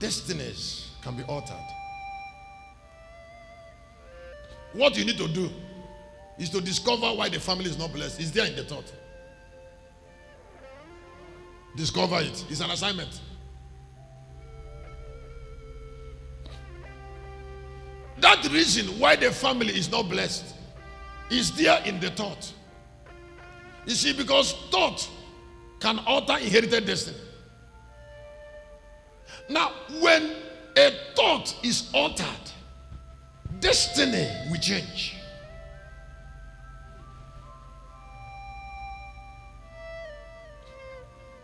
destinies can be altered. What you need to do is to discover why the family is not blessed. It's there in the thought. Discover it. It's an assignment. That reason why the family is not blessed is there in the thought. You see, because thought can alter inherited destiny. Now, when a thought is altered, destiny will change.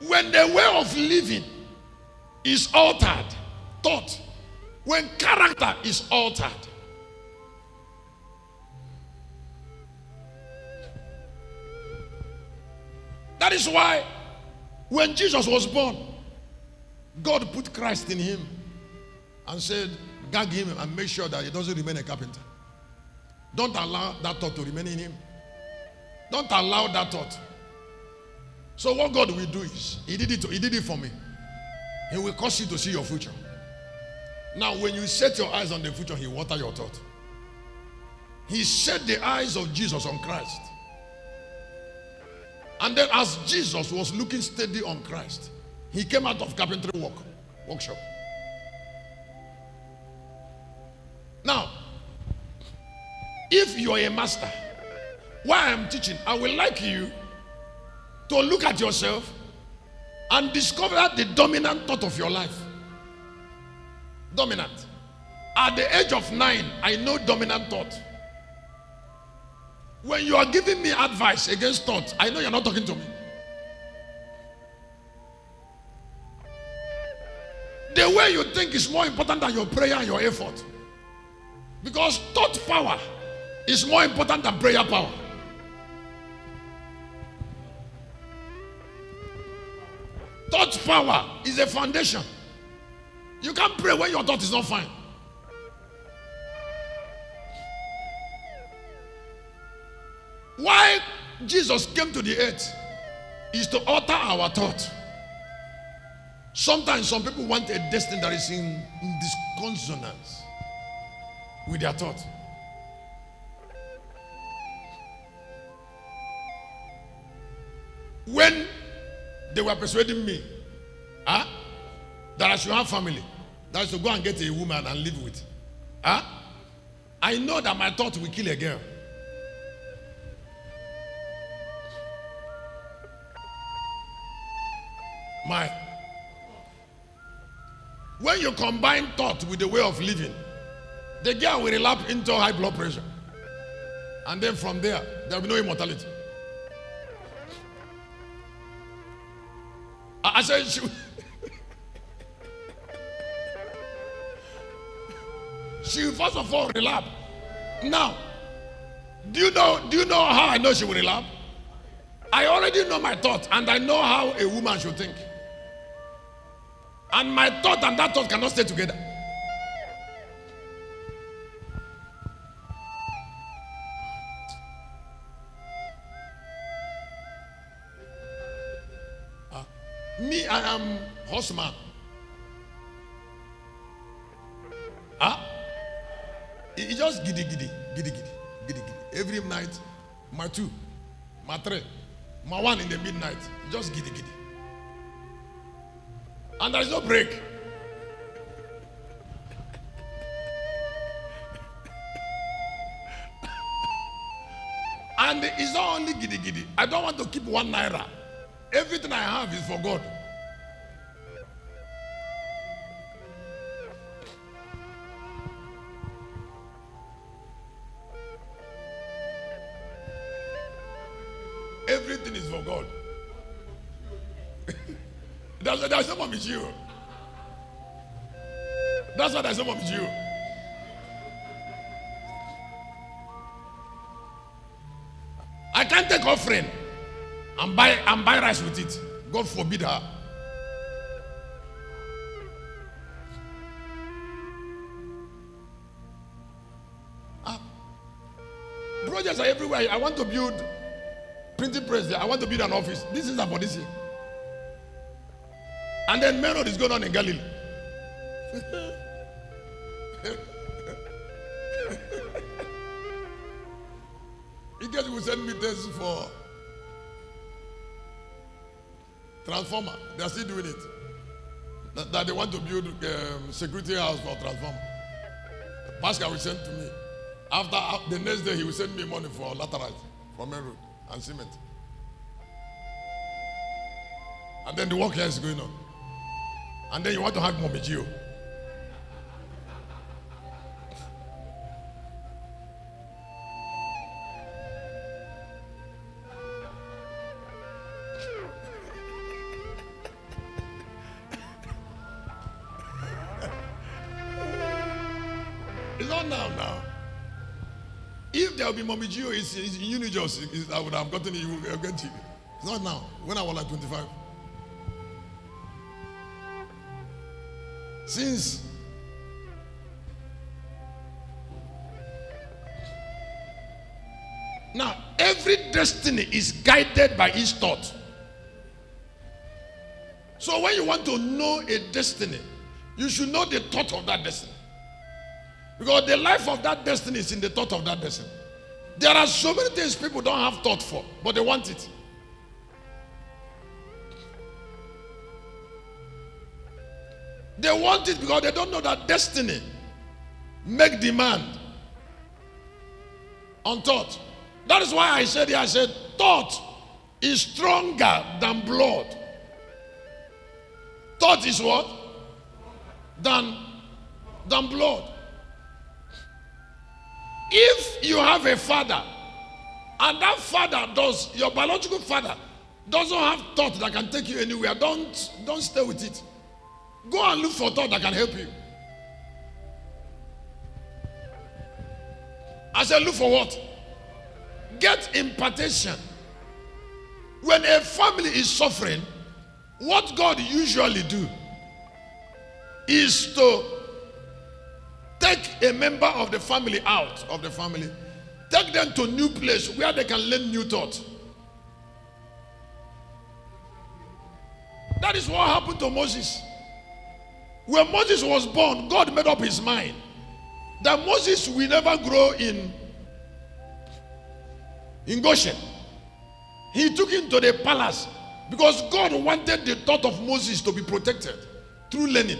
When the way of living is altered, thought, when character is altered, that is why when Jesus was born, God put Christ in him and said, gag him and make sure that he doesn't remain a carpenter. Don't allow that thought to remain in him. Don't allow that thought. So what God will do is, he did it for me. He will cause you to see your future. Now when you set your eyes on the future, he water your thought. He set the eyes of Jesus on Christ. And then as Jesus was looking steady on Christ, he came out of carpentry workshop. Now, if you are a master, while I am teaching, I would like you to look at yourself and discover the dominant thought of your life. Dominant. At the age of 9, I know dominant thought. When you are giving me advice against thought, I know you're not talking to me. The way you think is more important than your prayer and your effort. Because thought power is more important than prayer power. Thought power is a foundation. You can't pray when your thought is not fine. Why Jesus came to the earth is to alter our thought. Sometimes some people want a destiny that is in disconsonance with their thought. When they were persuading me that I should have family, that I should go and get a woman and live with, I know that my thought will kill a girl. When you combine thought with the way of living, the girl will relapse into high blood pressure. And then from there will be no immortality. I said she will first of all relapse. Now, do you know how I know she will relapse? I already know my thought, and I know how a woman should think. And my thought and that thought cannot stay together. Me, I am horseman. It just giddy. Every night, my 2, my 3, my 1 in the midnight, just giddy. And there is no break. And it's not only giddy. I don't want to keep 1 naira. Everything I have is for God. Everything is for God. There's no more with you. That's why there's no more with you. I can't take offering and buy rice with it. God forbid her. Projects are everywhere. I want to build printing press there. I want to build an office. This is for this year. And then main road is going on in Galilee. You guys will send me tests for transformer. They are still doing it. That they want to build security house for transformer. Pascal will send to me. After the next day, he will send me money for laterite, for main road and cement. And then the work here is going on. And then you want to have Mommy Gio. It's not now. If there will be Mommy Gio, it's in Unijos, I would have gotten it, you will get it. It's not now. When I was like 25. Since now, every destiny is guided by its thought. So when you want to know a destiny, you should know the thought of that destiny. Because the life of that destiny is in the thought of that destiny. There are so many things people don't have thought for, but they want it. They want it because they don't know that destiny make demand on thought. That is why I said thought is stronger than blood. Thought is what? Than blood. If you have a father, and that father your biological father doesn't have thought that can take you anywhere, don't stay with it. Go and look for thought that can help you. I said, look for what? Get impartation. When a family is suffering, what God usually do is to take a member of the family out of the family, take them to a new place where they can learn new thought. That is what happened to Moses. When Moses was born, God made up his mind that Moses will never grow in Goshen. He took him to the palace because God wanted the thought of Moses to be protected through learning.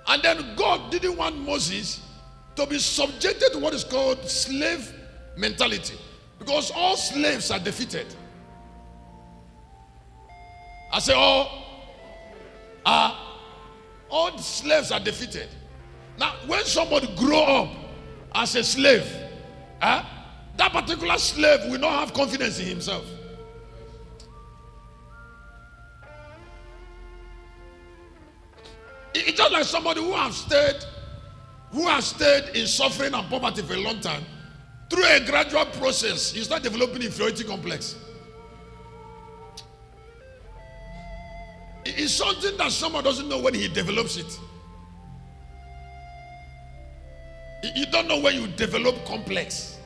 And then God didn't want Moses to be subjected to what is called slave mentality, because all slaves are defeated. I say all slaves are defeated. Now, when somebody grow up as a slave, that particular slave will not have confidence in himself. It's just like somebody who has stayed in suffering and poverty for a long time. Through a gradual process, you start developing inferiority complex. It's something that someone doesn't know when he develops it. You don't know when you develop complex.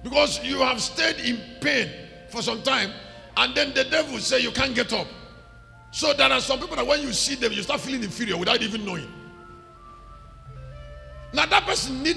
Because you have stayed in pain for some time, and then the devil say you can't get up. So there are some people that when you see them, you start feeling inferior without even knowing. Now that person needs